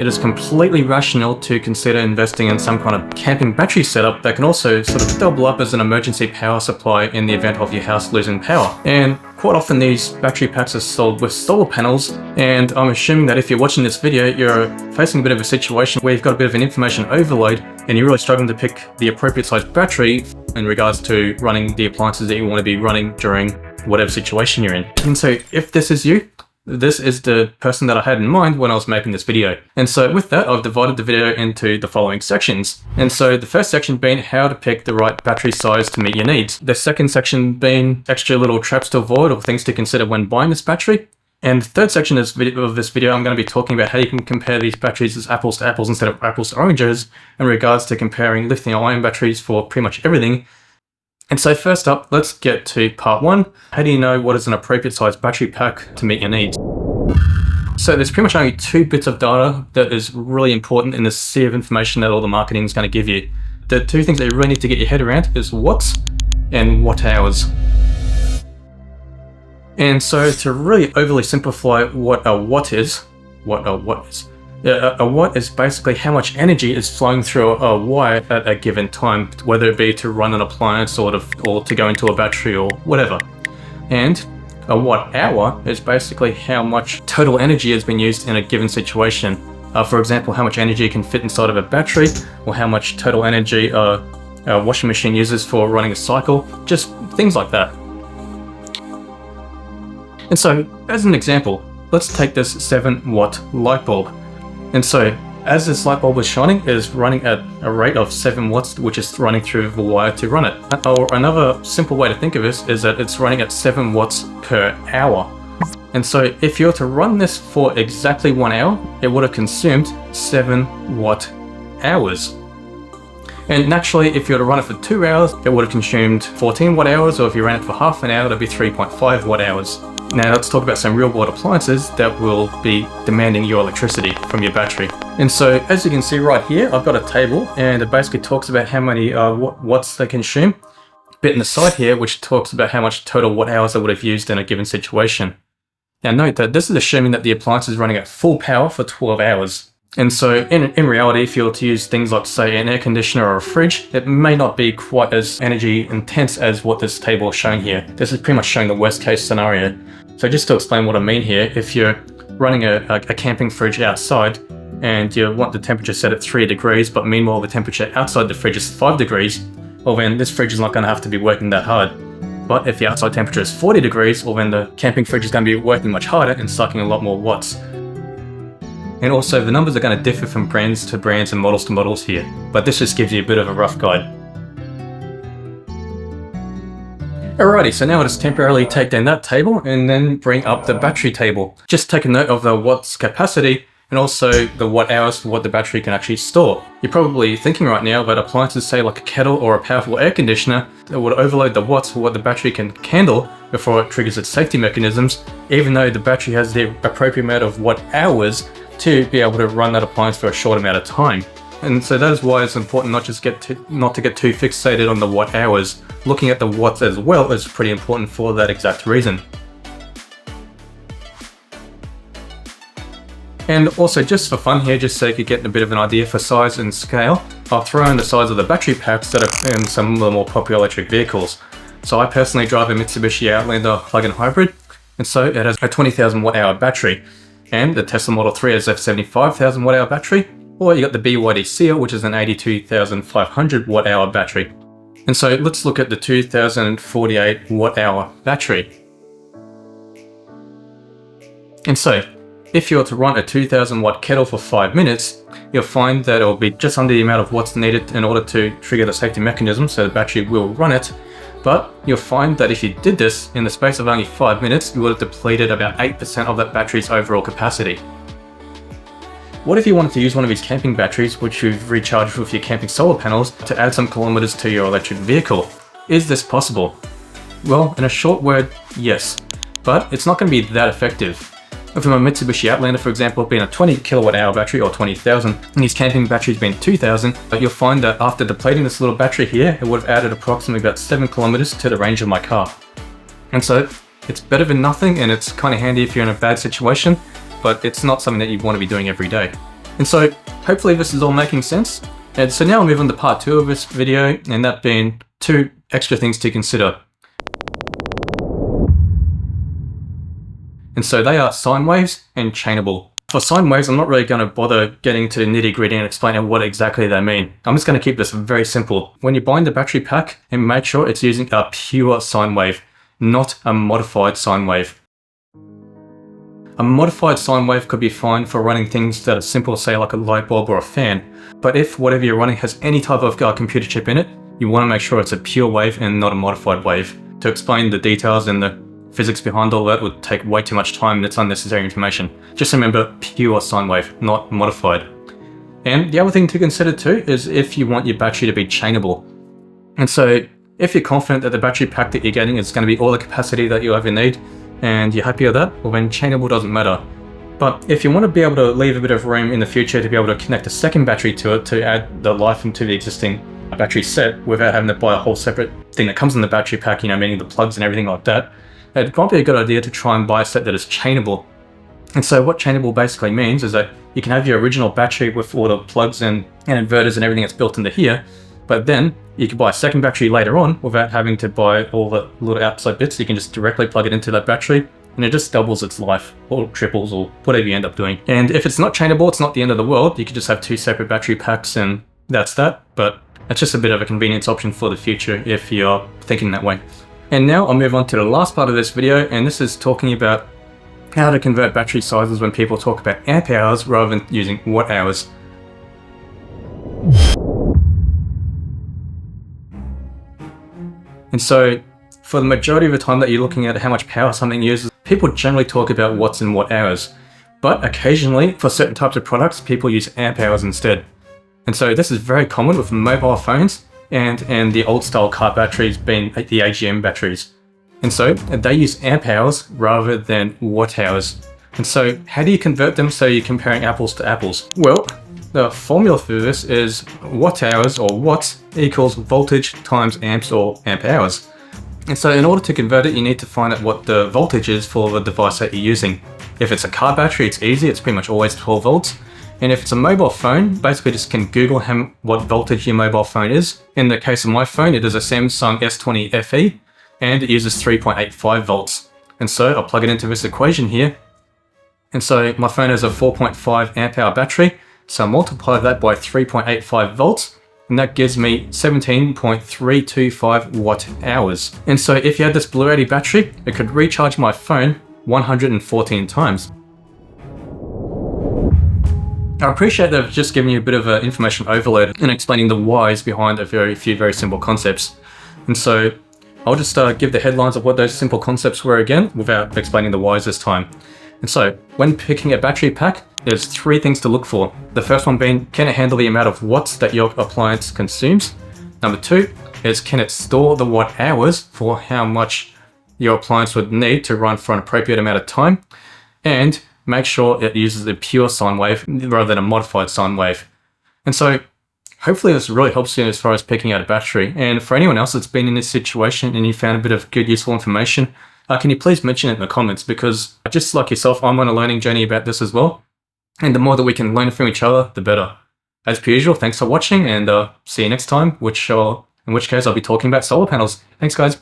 It is completely rational to consider investing in some kind of camping battery setup that can also sort of double up as an emergency power supply in the event of your house losing power. And quite often these battery packs are sold with solar panels, and I'm assuming that if you're watching this video, you're facing a bit of a situation where you've got a bit of an information overload and you're really struggling to pick the appropriate size battery in regards to running the appliances that you want to be running during whatever situation you're in. And so if this is you, this is the person that I had in mind when I was making this video. And so with that, I've divided the video into the following sections. And so the first section being how to pick the right battery size to meet your needs. The second section being extra little traps to avoid or things to consider when buying this battery. And the third section of this video, I'm going to be talking about how you can compare these batteries as apples to apples instead of apples to oranges in regards to comparing lithium-ion batteries for pretty much everything. And so first up, let's get to part one. How do you know what is an appropriate size battery pack to meet your needs? So there's pretty much only 2 bits of data that is really important in the sea of information that all the marketing is going to give you. The 2 things that you really need to get your head around is watts and watt hours. And so to really overly simplify what a watt is, a watt is basically how much energy is flowing through a wire at a given time, whether it be to run an appliance or to go into a battery or whatever. And a watt hour is basically how much total energy has been used in a given situation. For example, how much energy can fit inside of a battery, or how much total energy a washing machine uses for running a cycle, just things like that. And so, as an example, let's take this 7-watt light bulb. And so, as this light bulb is shining, it is running at a rate of 7 watts, which is running through the wire to run it. Or another simple way to think of this is that it's running at 7 watts per hour. And so, if you were to run this for exactly 1 hour, it would have consumed 7 watt hours. And naturally, if you were to run it for 2 hours, it would have consumed 14 watt hours, or if you ran it for half an hour, it'd be 3.5 watt hours. Now let's talk about some real world appliances that will be demanding your electricity from your battery. And so as you can see right here, I've got a table and it basically talks about how many watts they consume. A bit in the side here, which talks about how much total watt hours they would have used in a given situation. Now note that this is assuming that the appliance is running at full power for 12 hours. And so in reality, if you were to use things like say an air conditioner or a fridge, it may not be quite as energy intense as what this table is showing here. This is pretty much showing the worst case scenario. So just to explain what I mean here, if you're running a camping fridge outside and you want the temperature set at 3 degrees, but meanwhile the temperature outside the fridge is 5 degrees, well then this fridge is not going to have to be working that hard. But if the outside temperature is 40 degrees, well then the camping fridge is going to be working much harder and sucking a lot more watts. And also the numbers are going to differ from brands to brands and models to models here, but this just gives you a bit of a rough guide. Alrighty, so now I'll just temporarily take down that table and then bring up the battery table. Just take a note of the watts capacity and also the watt hours for what the battery can actually store. You're probably thinking right now that appliances, say like a kettle or a powerful air conditioner, that would overload the watts for what the battery can handle before it triggers its safety mechanisms, even though the battery has the appropriate amount of watt hours to be able to run that appliance for a short amount of time. And so that is why it's important not to get too fixated on the watt hours. Looking at the watts as well is pretty important for that exact reason. And also just for fun here, just so you could get a bit of an idea for size and scale, I'll throw in the size of the battery packs that are in some of the more popular electric vehicles. So I personally drive a Mitsubishi Outlander plug-in hybrid, and so it has a 20,000 watt hour battery. And the Tesla Model 3 has a 75,000 watt hour battery, or you got the BYD Seal, which is an 82,500 watt hour battery. And so let's look at the 2048 watt hour battery. And so if you were to run a 2000 watt kettle for 5 minutes, you'll find that it will be just under the amount of watts needed in order to trigger the safety mechanism, so the battery will run it. But you'll find that if you did this in the space of only 5 minutes, you would have depleted about 8% of that battery's overall capacity. What if you wanted to use one of these camping batteries, which you've recharged with your camping solar panels, to add some kilometers to your electric vehicle? Is this possible? Well, in a short word, yes, but it's not going to be that effective. From a Mitsubishi Outlander, for example, being a 20 kilowatt hour battery, or 20,000, and these camping batteries being 2,000, but you'll find that after depleting this little battery here, it would have added approximately about 7 kilometers to the range of my car. And so it's better than nothing, and it's kind of handy if you're in a bad situation, but it's not something that you want to be doing every day. And so hopefully this is all making sense. And so now I'll move on to part 2 of this video, and that being 2 extra things to consider. And so they are sine waves and chainable. For sine waves, I'm not really going to bother getting to the nitty-gritty and explaining what exactly they mean. I'm just going to keep this very simple. When you're buying the battery pack, and make sure it's using a pure sine wave, not a modified sine wave. A modified sine wave could be fine for running things that are simple, say like a light bulb or a fan. But if whatever you're running has any type of computer chip in it, you want to make sure it's a pure wave and not a modified wave. To explain the details and the physics behind all that would take way too much time and it's unnecessary information. Just remember, pure sine wave, not modified. And the other thing to consider too is if you want your battery to be chainable. And so if you're confident that the battery pack that you're getting is going to be all the capacity that you ever need, and you're happy with that, well then chainable doesn't matter. But if you want to be able to leave a bit of room in the future to be able to connect a second battery to it to add the life into the existing battery set without having to buy a whole separate thing that comes in the battery pack, meaning the plugs and everything like that, it might be a good idea to try and buy a set that is chainable. And so what chainable basically means is that you can have your original battery with all the plugs and inverters and everything that's built into here, but then you can buy a second battery later on without having to buy all the little outside bits. You can just directly plug it into that battery and it just doubles its life, or triples, or whatever you end up doing. And if it's not chainable, it's not the end of the world. You could just have 2 separate battery packs and that's that, but it's just a bit of a convenience option for the future if you're thinking that way. And now I'll move on to the last part of this video, and this is talking about how to convert battery sizes when people talk about amp hours rather than using watt hours. And so for the majority of the time that you're looking at how much power something uses, people generally talk about watts and watt hours. But occasionally, for certain types of products, people use amp hours instead. And so this is very common with mobile phones and the old style car batteries being the AGM batteries. And so they use amp hours rather than watt hours. And so how do you convert them so you're comparing apples to apples? Well, the formula for this is watt hours, or watts, equals voltage times amps, or amp hours. And so in order to convert it, you need to find out what the voltage is for the device that you're using. If it's a car battery, it's easy, it's pretty much always 12 volts. And if it's a mobile phone, basically just can Google what voltage your mobile phone is. In the case of my phone, it is a Samsung S20 FE, and it uses 3.85 volts. And so I'll plug it into this equation here. And so my phone has a 4.5 amp hour battery. So I'll multiply that by 3.85 volts, and that gives me 17.325 watt hours. And so if you had this Bluetti battery, it could recharge my phone 114 times. I appreciate that I've just given you a bit of an information overload and explaining the whys behind a few very simple concepts. And so I'll just give the headlines of what those simple concepts were again without explaining the whys this time. And so when picking a battery pack, there's 3 things to look for. The first one being, can it handle the amount of watts that your appliance consumes? Number 2 is, can it store the watt hours for how much your appliance would need to run for an appropriate amount of time? And make sure it uses a pure sine wave rather than a modified sine wave. And so hopefully this really helps you as far as picking out a battery. And for anyone else that's been in this situation and you found a bit of good, useful information, can you please mention it in the comments? Because just like yourself, I'm on a learning journey about this as well. And the more that we can learn from each other, the better. As per usual, thanks for watching, and see you next time, in which case I'll be talking about solar panels. Thanks, guys.